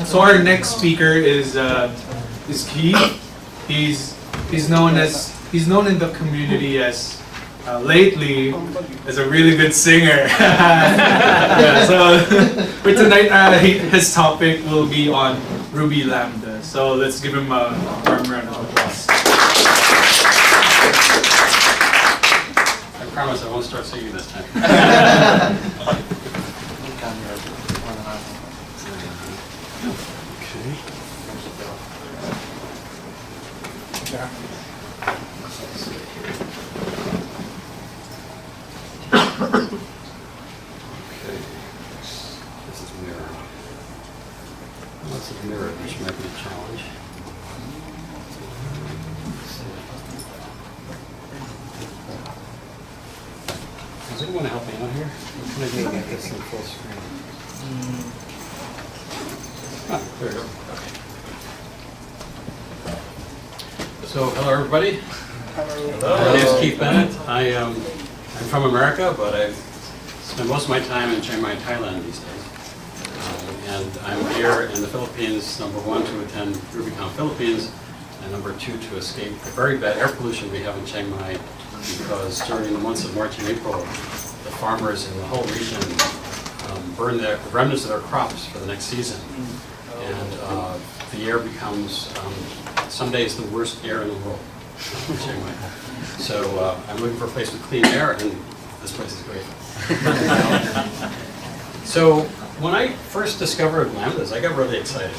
So our next speaker is Keith. He's known in the community as lately as a really good singer. Yeah, so for tonight, his topic will be on Ruby Lambda. So let's give him a warm round of applause. I promise I won't start singing this time. This is mirrored. Well, this is mirrored, which might be a challenge. Does anyone help me out here? What can I do to get this in full screen? Ah, there we go. Okay. So, hello everybody. Hello. My name is Keith Bennett. I'm from America, but I spend most of my time in Chiang Mai, Thailand these days. And I'm here in the Philippines, number one, to attend RubyConf Philippines, and number two, to escape the very bad air pollution we have in Chiang Mai, because during the months of March and April, the farmers in the whole region burn the remnants of their crops for the next season. And the air becomes, some days, the worst air in the world in Chiang Mai. So I'm looking for a place with clean air, and this place is great. So when I first discovered Lambdas, I got really excited.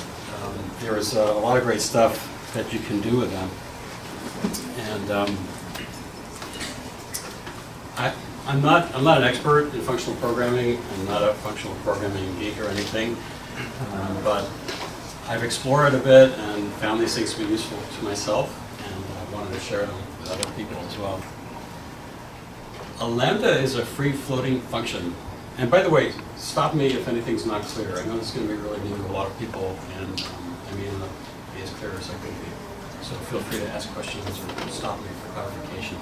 There was a lot of great stuff that you can do with them. And I'm not an expert in functional programming. I'm not a functional programming geek or anything, but I've explored a bit and found these things to be useful to myself, and I wanted to share them with other people as well. A lambda is a free floating function. And by the way, stop me if anything's not clear. I know this is going to be really new to a lot of people, and I may not be as clear as I could be. So feel free to ask questions or stop me for clarification.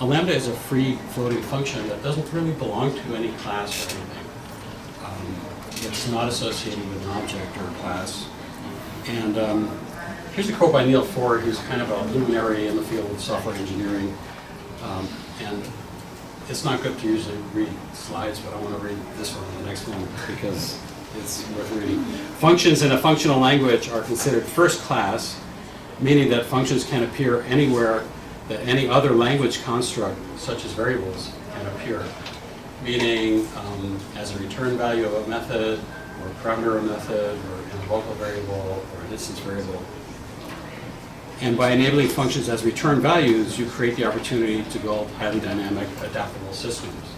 A lambda is a free floating function that doesn't really belong to any class or anything. It's not associated with an object or a class. And here's a quote by Neil Ford, who's kind of a luminary in the field of software engineering. And it's not good to usually read slides, but I want to read this one and the next one because it's worth reading. Functions in a functional language are considered first class, meaning that functions can appear anywhere that any other language construct, such as variables, can appear. Meaning as a return value of a method, or a parameter of a method, or in a local variable, or an instance variable. And by enabling functions as return values, you create the opportunity to build highly dynamic, adaptable systems.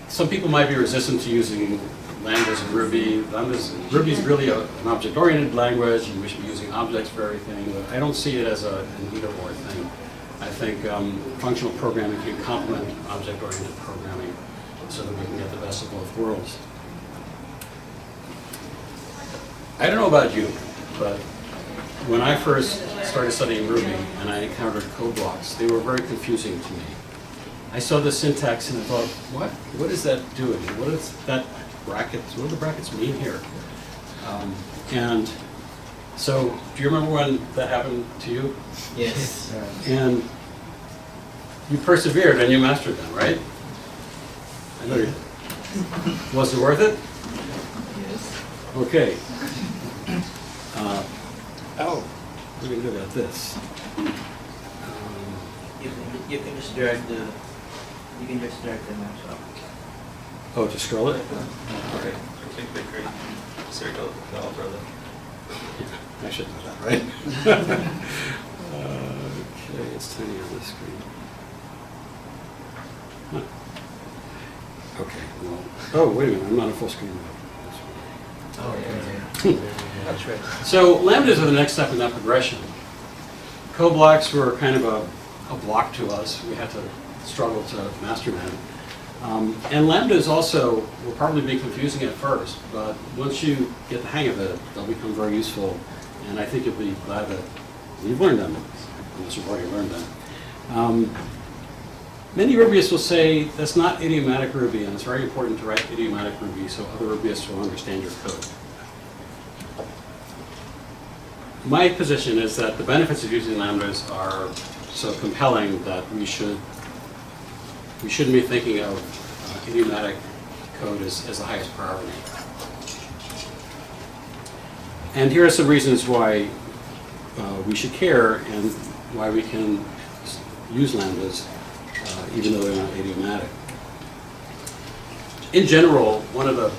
Some people might be resistant to using lambdas in Ruby. Ruby is really an object-oriented language, and we should be using objects for everything, but I don't see it as an either-or thing. I think functional programming can complement object-oriented programming so that we can get the best of both worlds. I don't know about you, but when I first started studying Ruby and I encountered code blocks, they were very confusing to me. I saw the syntax and I thought, what is that doing? What is that brackets? What do the brackets mean here? And so, do you remember when that happened to you? Yes. And you persevered and you mastered them, right? I know you did. Was it worth it? Yes. Okay. We're going to do about this. You can just drag the mouse up. Oh, to scroll it? Okay. Click the green circle, and I'll throw them. Yeah, I should know that, right? Okay, it's tiny on the screen. Huh. Okay, well, oh, wait a minute, I'm not a full screen mode. Oh, yeah. That's right. So lambdas are the next step in that progression. Code blocks were kind of a block to us. We had to struggle to master them. And lambdas also will probably be confusing at first, but once you get the hang of it, they'll become very useful. And I think you'll be glad that you've learned them, unless you've already learned them. Many Rubyists will say that's not idiomatic Ruby, and it's very important to write idiomatic Ruby so other Rubbyists will understand your code. My position is that the benefits of using lambdas are so compelling that we shouldn't be thinking of idiomatic code as the highest priority. And here are some reasons why we should care and why we can use lambdas even though they're not idiomatic. In general, one of the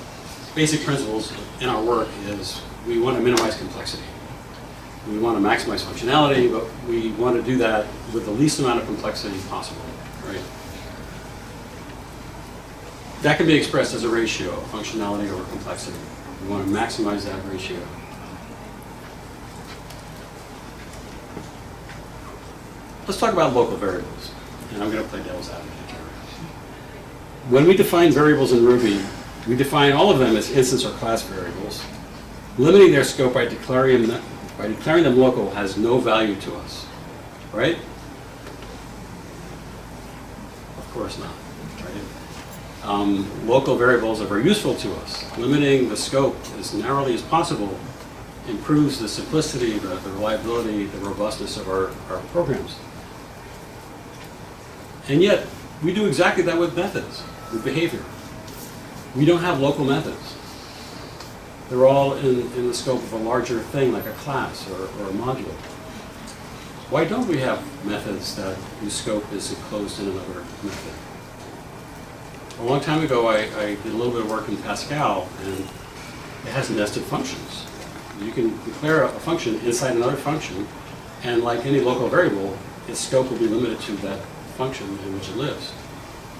basic principles in our work is we want to minimize complexity. We want to maximize functionality, but we want to do that with the least amount of complexity possible, right? That can be expressed as a ratio, functionality over complexity. We want to maximize that ratio. Let's talk about local variables, and I'm going to play devil's advocate here. When we define variables in Ruby, we define all of them as instance or class variables. Limiting their scope by declaring them local has no value to us, right? Of course not, right? Local variables are very useful to us. Limiting the scope as narrowly as possible improves the simplicity, the reliability, the robustness of our programs. And yet, we do exactly that with methods, with behavior. We don't have local methods. They're all in the scope of a larger thing like a class or a module. Why don't we have methods whose scope is enclosed in another method? A long time ago, I did a little bit of work in Pascal, and it has nested functions. You can declare a function inside another function, and like any local variable, its scope will be limited to that function in which it lives.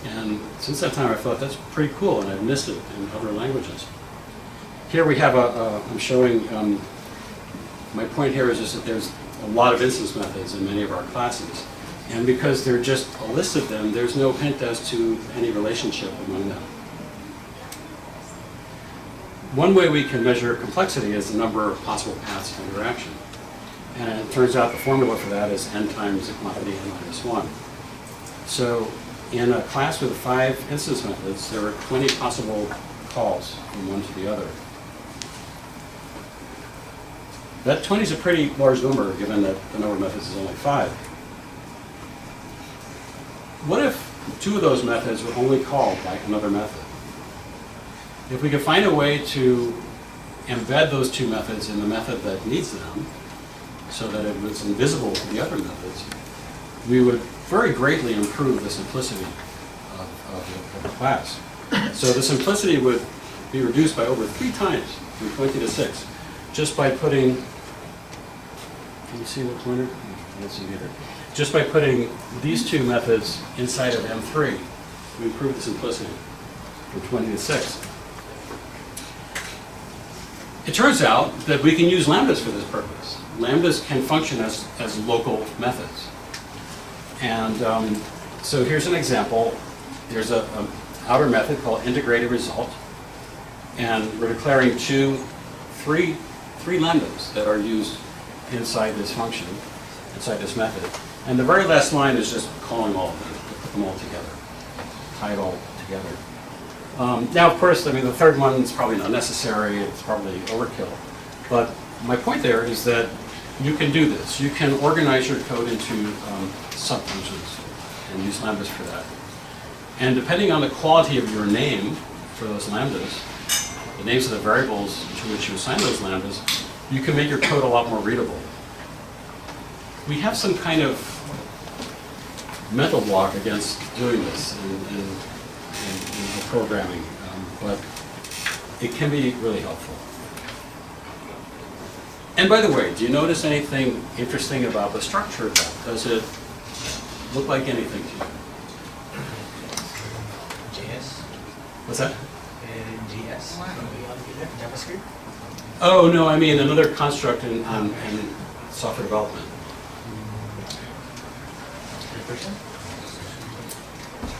And since that time, I thought that's pretty cool, and I've missed it in other languages. Here we have I'm showing, my point here is just that there's a lot of instance methods in many of our classes. And because they're just a list of them, there's no hint as to any relationship among them. One way we can measure complexity is the number of possible paths of interaction. And it turns out the formula for that is n times the quantity n minus 1. So in a class with 5 instance methods, there are 20 possible calls from one to the other. That 20 is a pretty large number, given that the number of methods is only 5. What if 2 of those methods were only called by another method? If we could find a way to embed those 2 methods in the method that needs them, so that it was invisible to the other methods, we would very greatly improve the simplicity of the class. So the simplicity would be reduced by over 3 times, from 20 to 6, just by putting, can you see the pointer? Can't see either. Just by putting these 2 methods inside of M3, we improve the simplicity from 20 to 6. It turns out that we can use lambdas for this purpose. Lambdas can function as local methods. And so here's an example. There's an outer method called integrated result. And we're declaring 3 lambdas that are used inside this function, inside this method. And the very last line is just calling all of them, put them all together, tie it all together. Now, of course, I mean, the third one is probably not necessary. It's probably overkill. But my point there is that you can do this. You can organize your code into subfunctions and use lambdas for that. And depending on the quality of your name for those lambdas, the names of the variables to which you assign those lambdas, you can make your code a lot more readable. We have some kind of mental block against doing this in programming, but it can be really helpful. And by the way, do you notice anything interesting about the structure of that? Does it look like anything to you? JS. What's that? JS. JavaScript. Oh, no, I mean another construct in software development.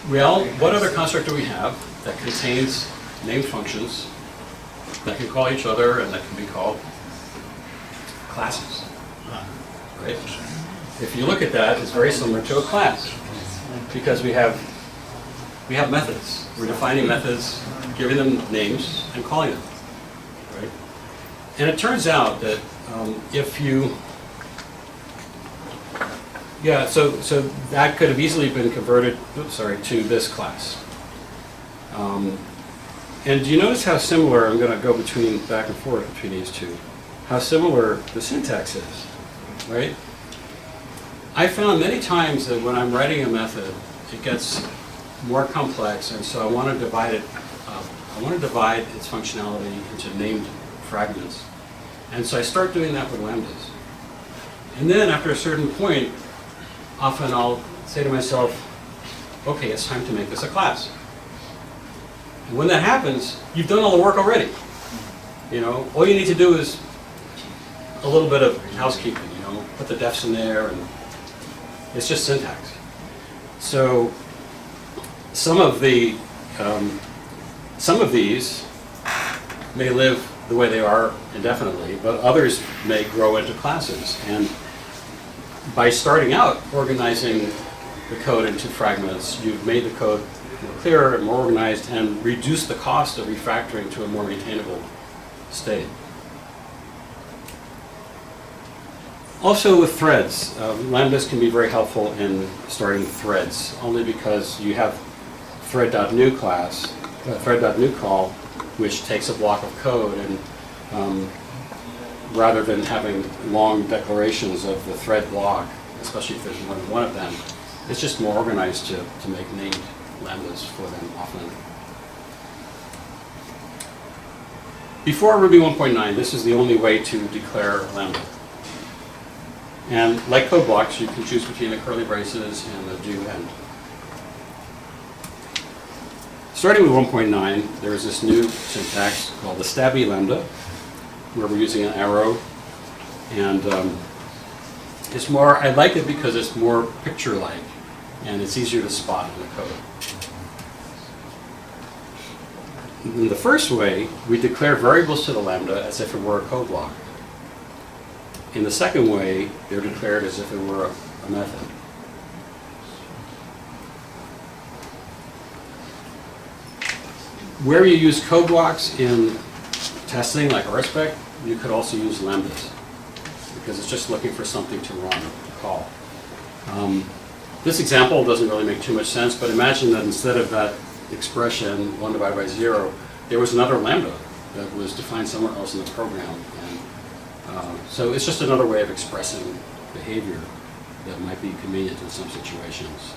Well, what other construct do we have that contains named functions that can call each other and that can be called classes? Right? If you look at that, it's very similar to a class. because we have methods. We're defining methods, giving them names, and calling them, right? And it turns out that if you, yeah, so that could have easily been converted, to this class. And do you notice how similar, I'm going to go back and forth between these two, how similar the syntax is, right? I found many times that when I'm writing a method, it gets more complex, and so I want to divide it up. I want to divide its functionality into named fragments. And so I start doing that with lambdas. And then after a certain point, often I'll say to myself, okay, it's time to make this a class. And when that happens, you've done all the work already. You know, all you need to do is a little bit of housekeeping, you know, put the defs in there, and it's just syntax. So some of these may live the way they are indefinitely, but others may grow into classes. And by starting out organizing the code into fragments, you've made the code more clearer and more organized and reduced the cost of refactoring to a more maintainable state. Also with threads, lambdas can be very helpful in starting threads, only because you have thread.new class, thread.new call, which takes a block of code, and rather than having long declarations of the thread block, especially if there's more than one of them, it's just more organized to make named lambdas for them often. Before Ruby 1.9, this is the only way to declare a lambda. And like code blocks, you can choose between the curly braces and the do end. Starting with 1.9, there is this new syntax called the stabby lambda, where we're using an arrow. And it's more, I like it because it's more picture-like, and it's easier to spot in the code. In the first way, we declare variables to the lambda as if it were a code block. In the second way, they're declared as if it were a method. Where you use code blocks in testing, like RSpec, you could also use lambdas, because it's just looking for something to run, to call. This example doesn't really make too much sense, but imagine that instead of that expression, 1 divided by 0, there was another lambda that was defined somewhere else in the program. So it's just another way of expressing behavior that might be convenient in some situations.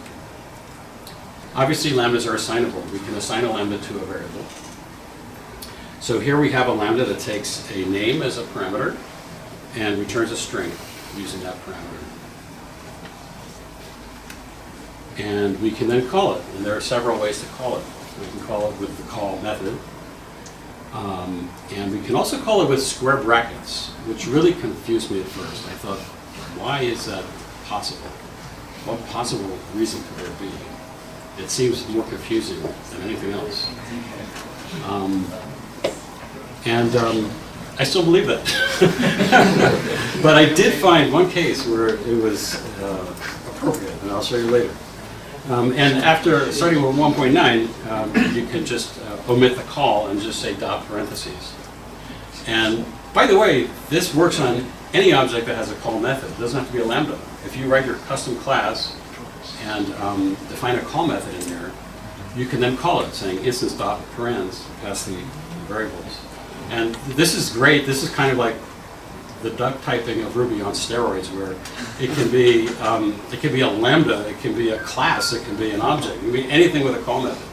Obviously, lambdas are assignable. We can assign a lambda to a variable. So here we have a lambda that takes a name as a parameter and returns a string using that parameter. And we can then call it. And there are several ways to call it. We can call it with the call method. And we can also call it with square brackets, which really confused me at first. I thought, why is that possible? What possible reason could there be? It seems more confusing than anything else. I still believe that. But I did find one case where it was appropriate, and I'll show you later. And after starting with 1.9, you can just omit the call and just say dot parentheses. And by the way, this works on any object that has a call method. It doesn't have to be a lambda. If you write your custom class and define a call method in there, you can then call it, saying instance.parens, pass the variables. And this is great. This is kind of like the duck typing of Ruby on steroids, where it can be a lambda, it can be a class, it can be an object, it can be anything with a call method.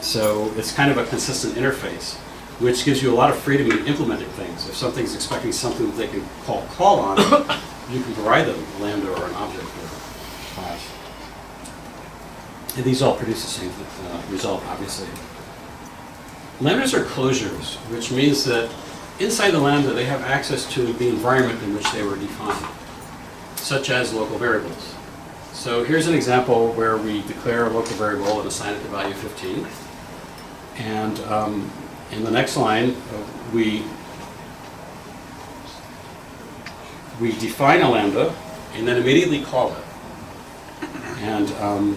So it's kind of a consistent interface, which gives you a lot of freedom in implementing things. If something's expecting something that they can call on, you can provide them a lambda or an object or a class. And these all produce the same result, obviously. Lambdas are closures, which means that inside the lambda, they have access to the environment in which they were defined, such as local variables. So here's an example where we declare a local variable and assign it to value 15. And in the next line, we define a lambda and then immediately call it. And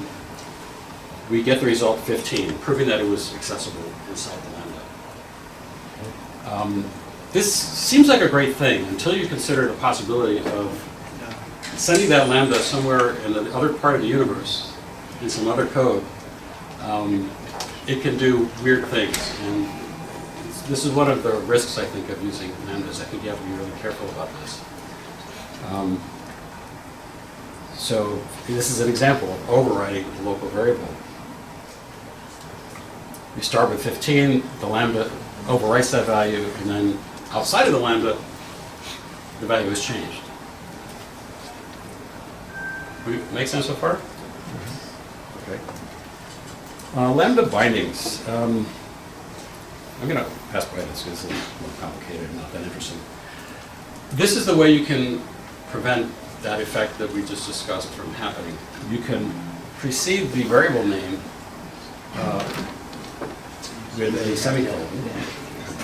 we get the result 15, proving that it was accessible inside the Lambda. This seems like a great thing until you consider the possibility of sending that Lambda somewhere in the other part of the universe, in some other code. It can do weird things. And this is one of the risks, I think, of using Lambdas. I think you have to be really careful about this. So this is an example of overriding a local variable. We start with 15, the Lambda overwrites that value, and then outside of the Lambda, the value is changed. Make sense so far? Okay. Lambda bindings. I'm going to pass by this because it's more complicated and not that interesting. This is the way you can prevent that effect that we just discussed from happening. You can precede the variable name with a semicolon.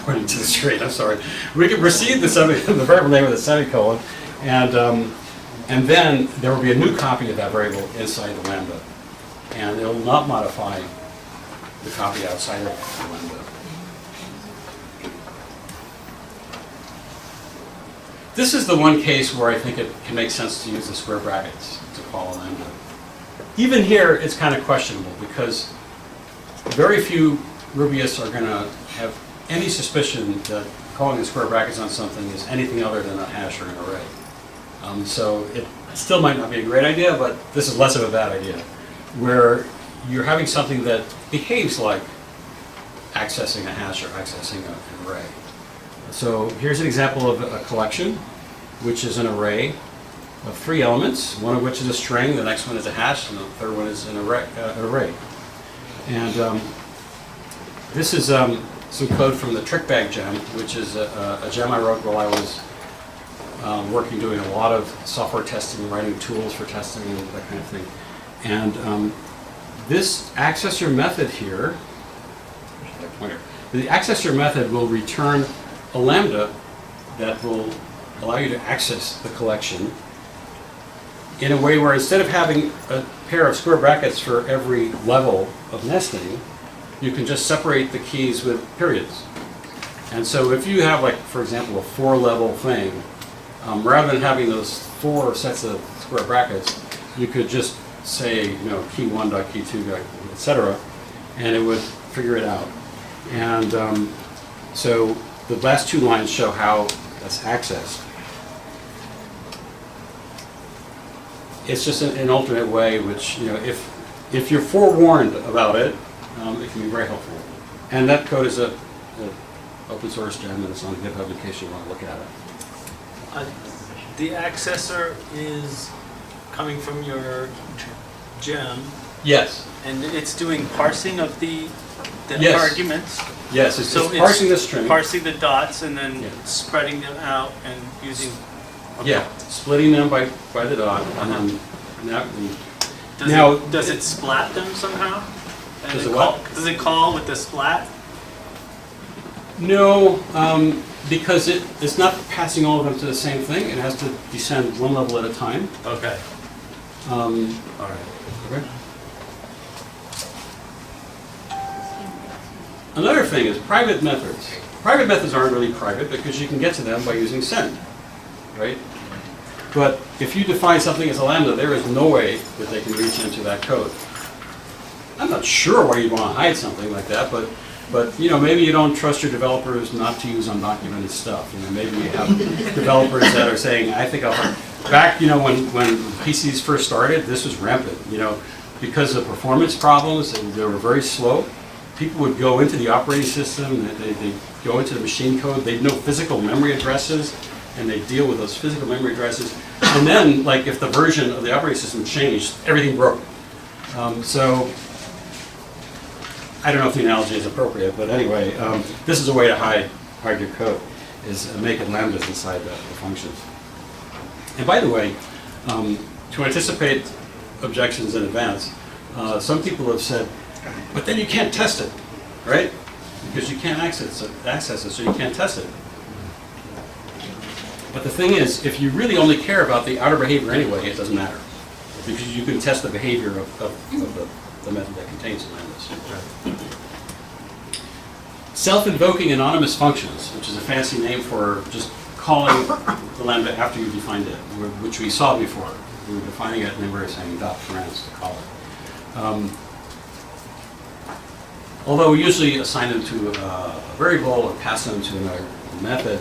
Pointing to the screen, I'm sorry. We can precede the variable name with a semicolon, and then there will be a new copy of that variable inside the Lambda. And it will not modify the copy outside of the Lambda. This is the one case where I think it can make sense to use the square brackets to call a Lambda. Even here, it's kind of questionable because very few Rubyists are going to have any suspicion that calling the square brackets on something is anything other than a hash or an array. So it still might not be a great idea, but this is less of a bad idea, where you're having something that behaves like accessing a hash or accessing an array. So here's an example of a collection, which is an array of 3 elements, one of which is a string, the next one is a hash, and the third one is an array. And this is some code from the trick bag gem, which is a gem I wrote while I was working doing a lot of software testing, writing tools for testing and that kind of thing. And this accessor method here, where's my pointer? The accessor method will return a Lambda that will allow you to access the collection in a way where instead of having a pair of square brackets for every level of nesting, you can just separate the keys with periods. And so if you have, like, for example, a 4-level thing, rather than having those 4 sets of square brackets, you could just say, you know, key 1 dot key 2 dot, etc., and it would figure it out. And so the last 2 lines show how that's accessed. It's just an alternate way, which, you know, if you're forewarned about it, it can be very helpful. And that code is a open source gem, and it's on GitHub in case you want to look at it. The accessor is coming from your gem, Yes. and it's doing parsing of the Yes. arguments. Yes, it's So parsing the string. Parsing the dots and then Yeah. spreading them out and using. Okay. Yeah, splitting them by the dot, and then Does it splat them somehow? And Does it it what? Does it call with the splat? No, because it's not passing all of them to the same thing. It has to descend one level at a time. Okay. All right. Okay. Another thing is private methods. Private methods aren't really private because you can get to them by using send, right? But if you define something as a Lambda, there is no way that they can reach into that code. I'm not sure why you'd want to hide something like that, but you know, maybe you don't trust your developers not to use undocumented stuff. You know, maybe you have developers that are saying, I think back, you know, when PCs first started, this was rampant. You know, because of performance problems, and they were very slow. People would go into the operating system, they'd go into the machine code, they'd know physical memory addresses, and they'd deal with those physical memory addresses. And then, like, if the version of the operating system changed, everything broke. So, I don't know if the analogy is appropriate, but anyway, this is a way to hide your code, is making Lambdas inside the functions. And by the way, to anticipate objections in advance, some people have said, but then you can't test it, right? Because you can't access it, so you can't test it. But the thing is, if you really only care about the outer behavior anyway, it doesn't matter. because you can test the behavior of the method that contains the lambdas. Self-invoking anonymous functions, which is a fancy name for just calling the lambda after you defined it, which we saw before. We were defining it and then we were saying dot parens to call it. Although we usually assign them to a variable or pass them to another method,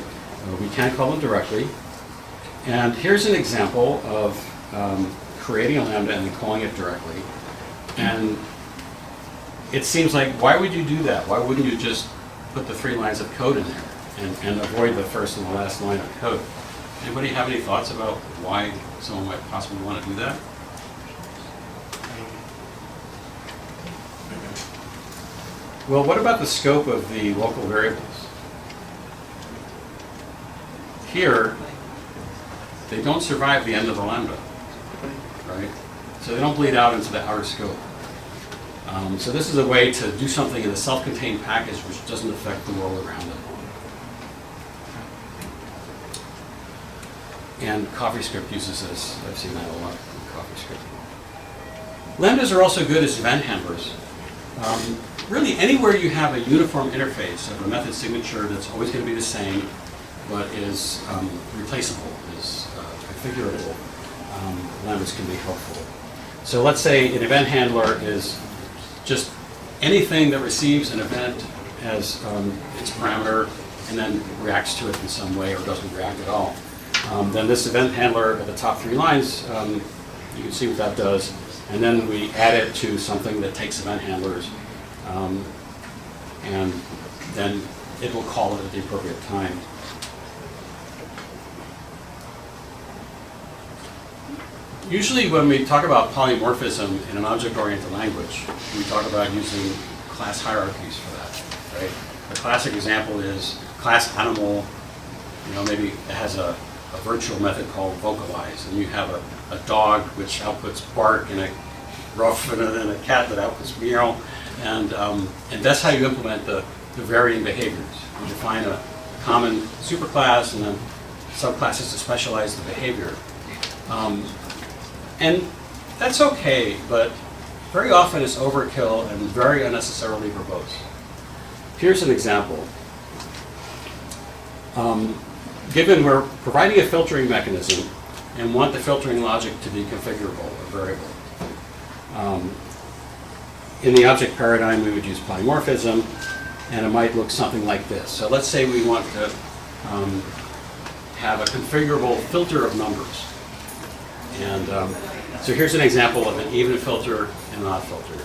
we can call them directly. And here's an example of creating a lambda and then calling it directly. And it seems like, why would you do that? Why wouldn't you just put the 3 lines of code in there and avoid the first and the last line of code? Anybody have any thoughts about why someone might possibly want to do that? Well, what about the scope of the local variables? Here, they don't survive the end of the lambda, right? So they don't bleed out into the outer scope. So this is a way to do something in a self-contained package which doesn't affect the world around it. And CoffeeScript uses this. I've seen that a lot in CoffeeScript. Lambdas are also good as event handlers. Really, anywhere you have a uniform interface of a method signature that's always going to be the same, but is replaceable, is configurable, lambdas can be helpful. So let's say an event handler is just anything that receives an event as its parameter and then reacts to it in some way or doesn't react at all. Then this event handler at the top 3 lines, you can see what that does. And then we add it to something that takes event handlers. And then it will call it at the appropriate time. Usually when we talk about polymorphism in an object-oriented language, we talk about using class hierarchies for that, right? A classic example is class animal, maybe it has a virtual method called vocalize, and you have a dog which outputs bark and a ruff and a cat that outputs meow, and that's how you implement the varying behaviors. You define a common superclass and then subclasses to specialize the behavior. And that's okay, but very often it's overkill and very unnecessarily verbose. Here's an example. Given we're providing a filtering mechanism and want the filtering logic to be configurable or variable. In the object paradigm, we would use polymorphism, and it might look something like this. So let's say we want to have a configurable filter of numbers. And so here's an example of an even filter and an odd filter.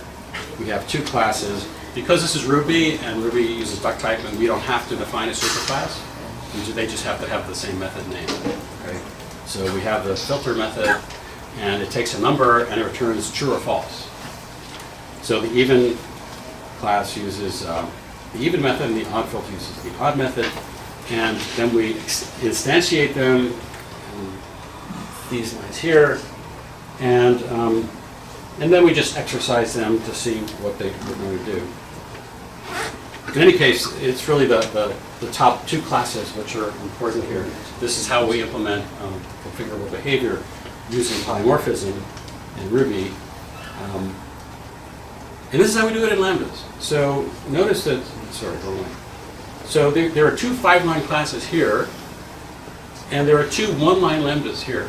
We have 2 classes. Because this is Ruby, and Ruby uses duck type, and we don't have to define a superclass. They just have to have the same method name. Okay? So we have the filter method, and it takes a number, and it returns true or false. So the even class uses the even method, and the odd filter uses the odd method. And then we instantiate them, these lines here, and then we just exercise them to see what they're going to do. In any case, it's really the top 2 classes which are important here. This is how we implement configurable behavior using polymorphism in Ruby. And this is how we do it in Lambdas. So notice that, So there are 2 5-line classes here, and there are 2 1-line Lambdas here.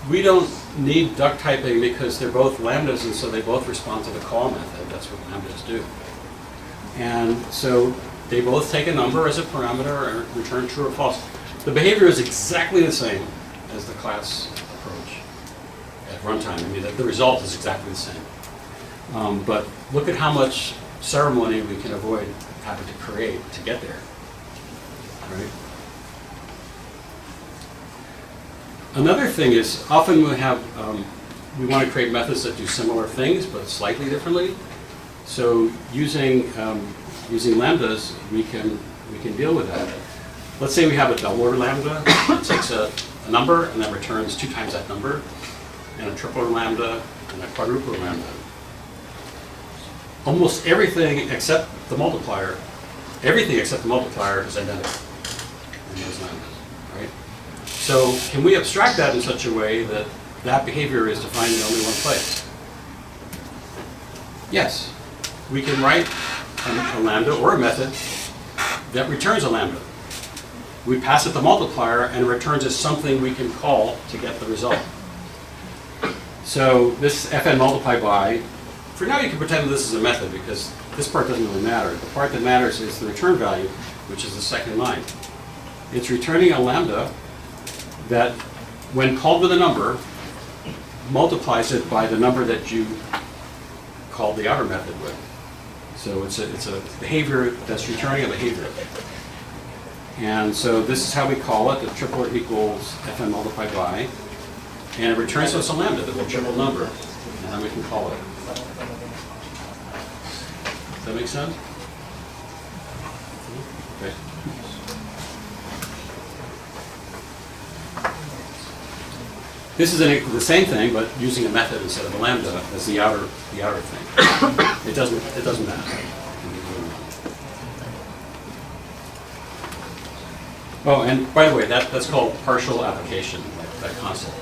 We don't need duck typing because they're both lambdas, and so they both respond to the call method. That's what lambdas do. And so they both take a number as a parameter and return true or false. The behavior is exactly the same as the class approach at runtime. I mean, the result is exactly the same. But look at how much ceremony we can avoid having to create to get there, right? Another thing is, often we want to create methods that do similar things, but slightly differently. So using lambdas, we can deal with that. Let's say we have a double order lambda that takes a number and then returns 2 times that number, and a triple order lambda and a quadruple order lambda. Almost everything except the multiplier is identical in those lambdas, right? So can we abstract that in such a way that that behavior is defined in only one place? Yes. We can write a lambda or a method that returns a lambda. We pass it the multiplier and it returns as something we can call to get the result. So this fn multiply by, for now you can pretend that this is a method because this part doesn't really matter. The part that matters is the return value, which is the second line. It's returning a lambda that, when called with a number, multiplies it by the number that you called the outer method with. So it's a behavior that's returning a behavior. And so this is how we call it. The triplet equals fn multiplied by. And it returns us a lambda, the triple number. And then we can call it. Does that make sense? Okay. This is the same thing, but using a method instead of a lambda as the outer thing. It doesn't matter. Oh, and by the way, that's called partial application, that concept.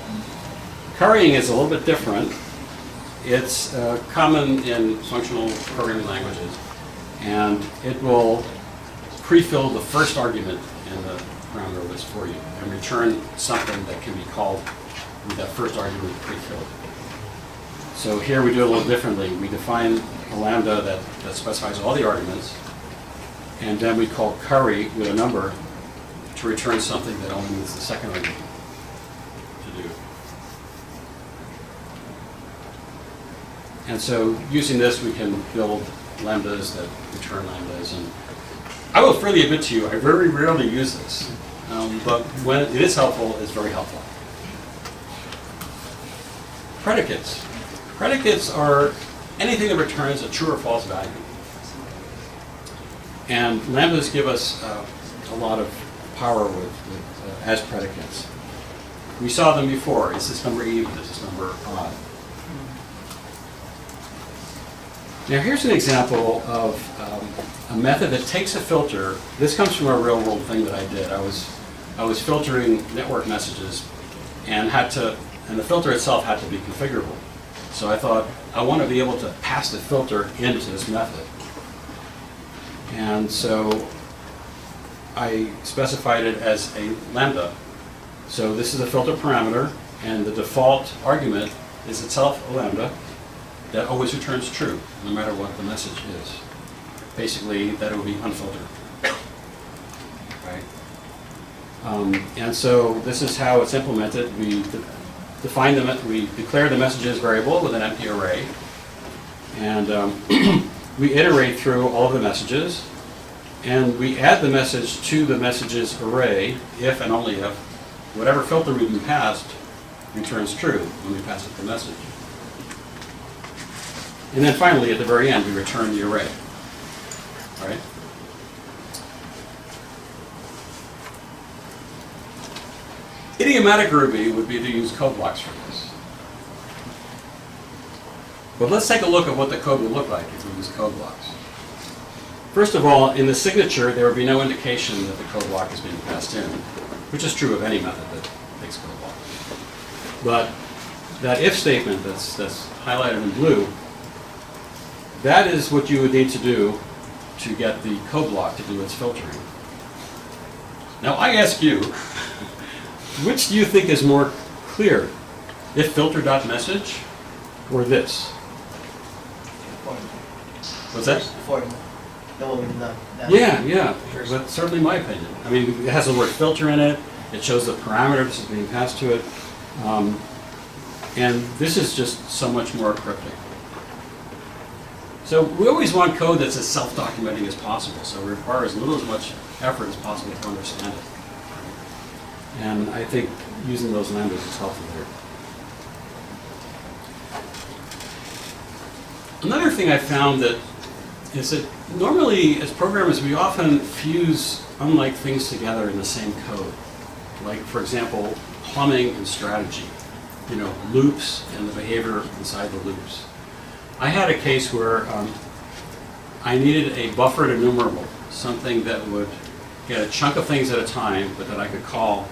Currying is a little bit different. It's common in functional programming languages, and it will pre-fill the first argument in the parameter list for you and return something that can be called with that first argument pre-filled. So here we do it a little differently. We define a lambda that specifies all the arguments, and then we call curry with a number to return something that only needs the second argument to do. And so using this, we can build lambdas that return lambdas. And I will freely admit to you, I very rarely use this, but when it is helpful, it's very helpful. Predicates. Predicates are anything that returns a true or false value. And lambdas give us a lot of power as predicates. We saw them before. Is this number even? Is this number odd? Now here's an example of a method that takes a filter. This comes from a real world thing that I did. I was filtering network messages and the filter itself had to be configurable. So I thought, I want to be able to pass the filter into this method. And so I specified it as a lambda. So this is a filter parameter, and the default argument is itself a lambda that always returns true, no matter what the message is. Basically, that it will be unfiltered. Right? And so this is how it's implemented. We declare the messages variable with an empty array, and we iterate through all of the messages, and we add the message to the messages array if and only if whatever filter we've been passed returns true when we pass it the message. And then finally, at the very end, we return the array. All right? Idiomatic Ruby would be to use code blocks for this. But let's take a look at what the code would look like if we use code blocks. First of all, in the signature, there would be no indication that the code block is being passed in, which is true of any method that takes code blocks. But that if statement that's highlighted in blue, that is what you would need to do to get the code block to do its filtering. Now I ask you, which do you think is more clear? If filter.message or this? What's that? Yeah, but certainly my opinion. I mean, it has the word filter in it, it shows the parameter this is being passed to it, and this is just so much more cryptic. So we always want code that's as self-documenting as possible, so it requires as much effort as possible to understand it. And I think using those lambdas is helpful here. Another thing I found is that normally as programmers we often fuse unlike things together in the same code. Like, for example, plumbing and strategy. Loops and the behavior inside the loops. I had a case where I needed a buffered enumerable, something that would get a chunk of things at a time, but that I could call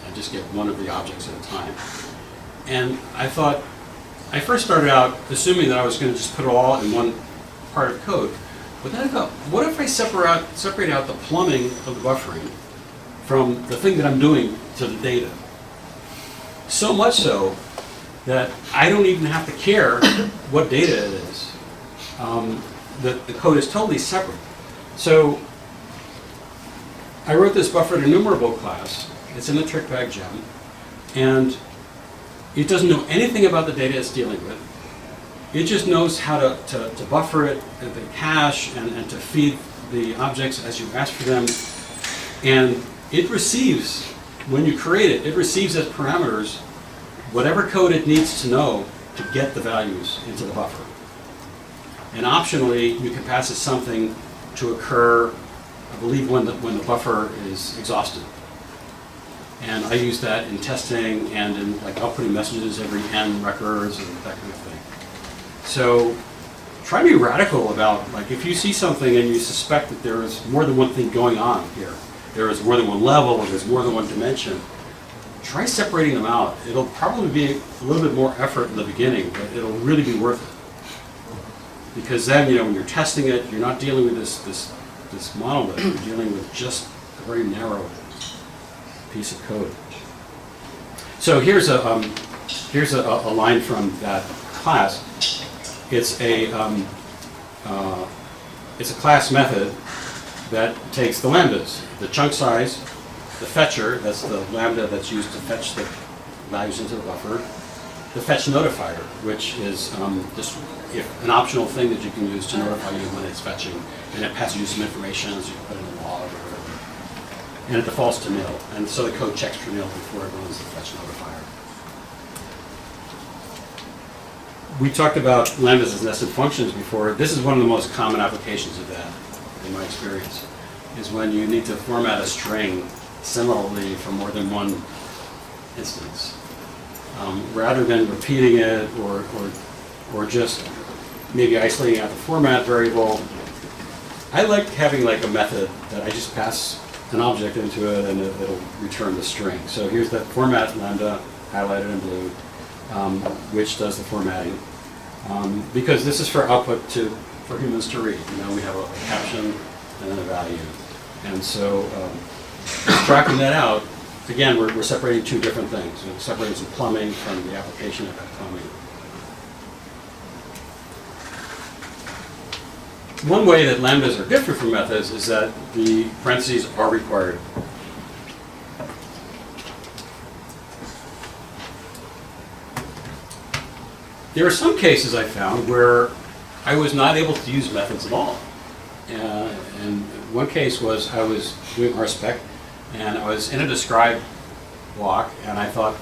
I just get one of the objects at a time. And I thought, I first started out assuming that I was going to just put it all in one part of code. But then I thought, what if I separate out the plumbing of the buffering from the thing that I'm doing to the data? So much so that I don't even have to care what data it is. The code is totally separate. So I wrote this buffered enumerable class. It's in the TrickBag gem. And it doesn't know anything about the data it's dealing with. It just knows how to buffer it, the cache, and to feed the objects as you ask for them. And it receives, when you create it, it receives as parameters whatever code it needs to know to get the values into the buffer. And optionally, you can pass it something to occur, I believe, when the buffer is exhausted. And I use that in testing and in like outputting messages every n records and that kind of thing. So try to be radical about, like, if you see something and you suspect that there is more than one thing going on here, there is more than one level, or there's more than one dimension, try separating them out. It'll probably be a little bit more effort in the beginning, but it'll really be worth it. Because then, you know, when you're testing it, you're not dealing with this monolith. You're dealing with just a very narrow piece of code. So here's a line from that class. It's a class method that takes the lambdas, the chunk size, the fetcher, that's the lambda that's used to fetch the values into the buffer, the fetch notifier, which is just an optional thing that you can use to notify you when it's fetching, and it passes you some information, so you can put it in a log or whatever. And it defaults to nil, and so the code checks for nil before it runs the fetch notifier. We talked about lambdas as nested functions before. This is one of the most common applications of that, in my experience, is when you need to format a string similarly for more than one instance. Rather than repeating it or just maybe isolating out the format variable, I like having like a method that I just pass an object into it and it'll return the string. So here's the format lambda highlighted in blue, which does the formatting. Because this is for output for humans to read. You know, we have a caption and then a value. And so tracking that out, again, we're separating two different things. We're separating some plumbing from the application of that plumbing. One way that lambdas are different from methods is that the parentheses are required. There are some cases I found where I was not able to use methods at all. And one case was I was doing RSpec, and I was in a describe block, and I thought,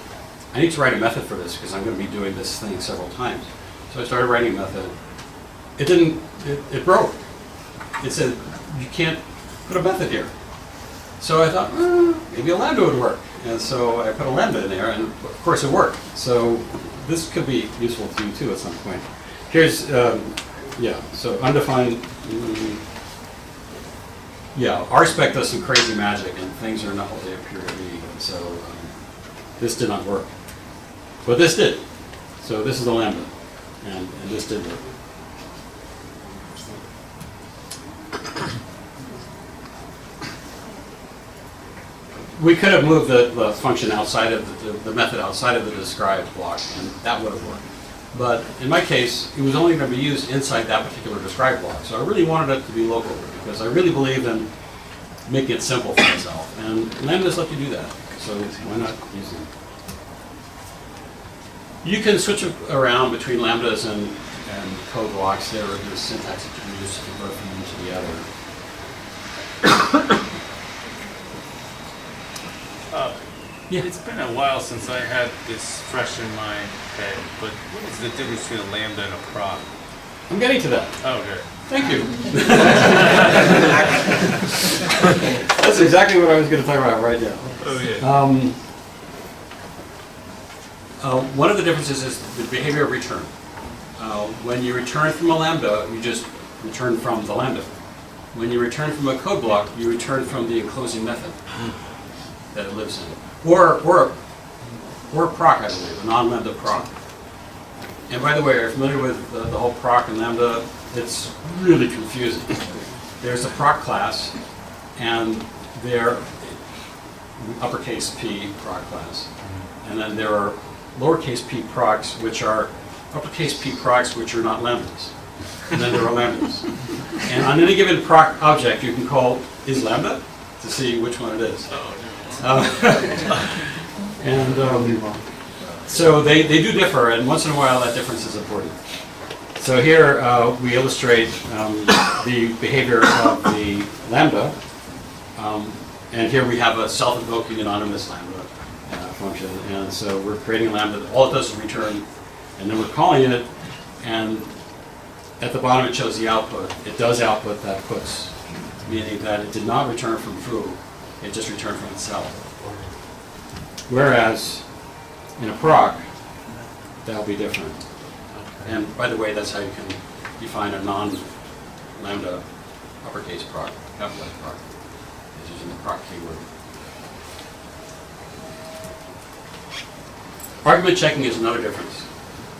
I need to write a method for this because I'm going to be doing this thing several times. So I started writing a method. It broke. It said, you can't put a method here. So I thought, maybe a lambda would work. And so I put a lambda in there, and of course it worked. So this could be useful to you too at some point. Here's, so undefined. RSpec does some crazy magic, and things are not what they appear to be. And so this did not work. But this did. So this is the lambda, and this did work. We could have moved the function outside of the method outside of the describe block, and that would have worked. But in my case, it was only going to be used inside that particular describe block. So I really wanted it to be local because I really believe in making it simple for myself. And lambdas let you do that, so why not use them? You can switch around between lambdas and code blocks. There's syntax that you can use to convert from one to the other. It's been a while since I had this fresh in my head, but what is the difference between a lambda and a proc? I'm getting to that. Oh, good. Thank you. That's exactly what I was going to talk about right now. Oh, yeah. One of the differences is the behavior of return. When you return from a lambda, you just return from the lambda. When you return from a code block, you return from the enclosing method that it lives in. or a proc, I believe, a non-lambda proc. And by the way, are you familiar with the whole proc and lambda? It's really confusing. There's a proc class, and they're uppercase P proc class. And then there are lowercase p procs, which are uppercase P procs, which are not lambdas. And then there are lambdas. And on any given proc object, you can call is lambda to see which one it is. So they do differ, and once in a while that difference is important. So here we illustrate the behavior of the lambda, and here we have a self-invoking anonymous lambda function, and so we're creating a lambda. All it does is return, and then we're calling it, and at the bottom it shows the output. It does output that puts, meaning that it did not return from foo, it just returned from itself. Whereas in a proc, that'll be different. And by the way, that's how you can define a non-lambda uppercase proc, capitalized proc, is using the proc keyword. Argument checking is another difference.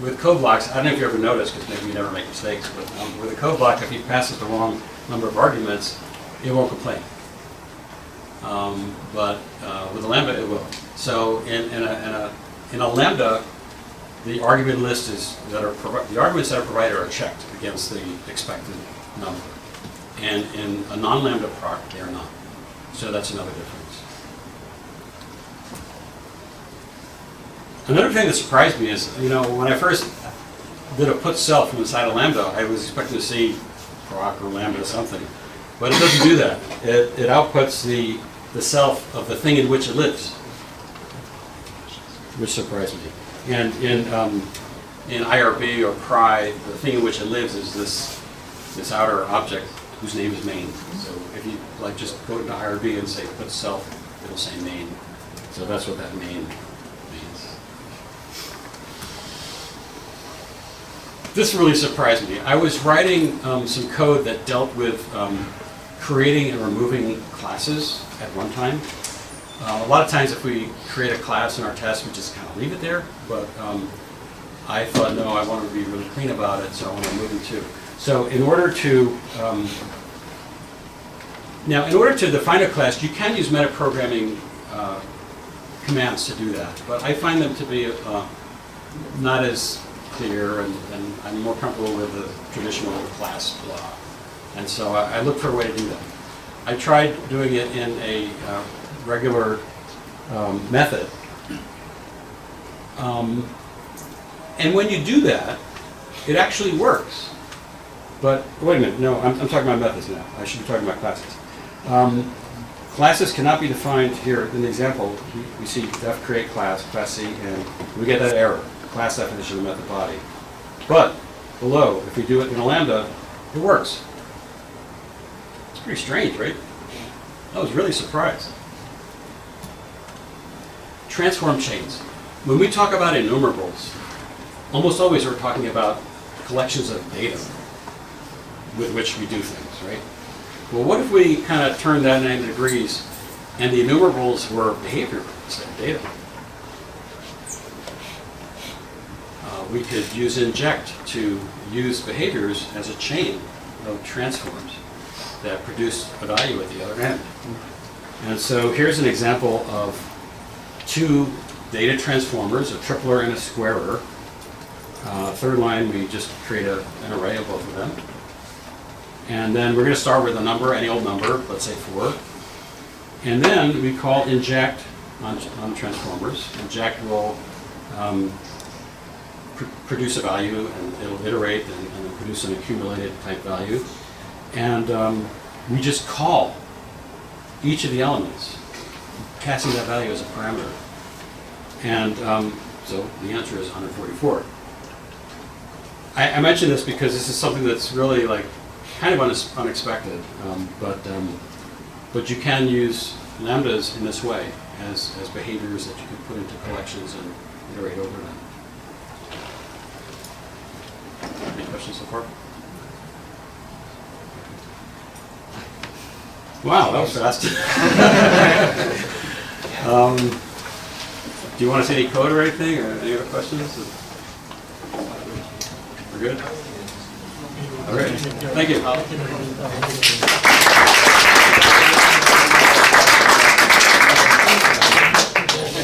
With code blocks, I don't know if you ever noticed, because maybe you never make mistakes, but with a code block, if you pass it the wrong number of arguments, it won't complain. But with a lambda, it will. So in a lambda, the argument list is the arguments that are provided are checked against the expected number, and in a non-lambda proc, they are not. So that's another difference. Another thing that surprised me is, when I first did a put self from inside a lambda, I was expecting to see proc or lambda or something, but it doesn't do that. It outputs the self of the thing in which it lives, which surprised me. And in IRB or pry, the thing in which it lives is this outer object whose name is main. So if you just go into IRB and say put self, it'll say main. So that's what that main means. This really surprised me. I was writing some code that dealt with creating and removing classes at runtime. A lot of times if we create a class in our test, we just kind of leave it there, but I thought, no, I want to be really clean about it, so I want to remove them too. So in order to define a class, you can use metaprogramming commands to do that, but I find them to be not as clear, and I'm more comfortable with the traditional class blah. And so I looked for a way to do that. I tried doing it in a regular method. And when you do that, it actually works. But wait a minute, no, I'm talking about methods now. I should be talking about classes. Classes cannot be defined here in the example. We see def create class C, and we get that error, class definition of method body. But below, if we do it in a lambda, it works. It's pretty strange, right? I was really surprised. Transform chains. When we talk about enumerables, almost always we're talking about collections of data with which we do things, right? Well, what if we kind of turned that 90 degrees and the enumerables were behavior instead of data? We could use inject to use behaviors as a chain of transforms that produce a value at the other end. And so here's an example of two data transformers, a tripler and a squarer. Third line, we just create an array of both of them. And then we're going to start with a number, any old number, let's say 4. And then we call inject on transformers. Inject will produce a value, and it'll iterate and then produce an accumulated type value. And we just call each of the elements, passing that value as a parameter. And so the answer is 144. I mention this because this is something that's really kind of unexpected, but you can use lambdas in this way as behaviors that you can put into collections and iterate over them. Any questions so far? Wow, that was fast. Do you want to see any code or anything, or any other questions? We're good? Okay, thank you.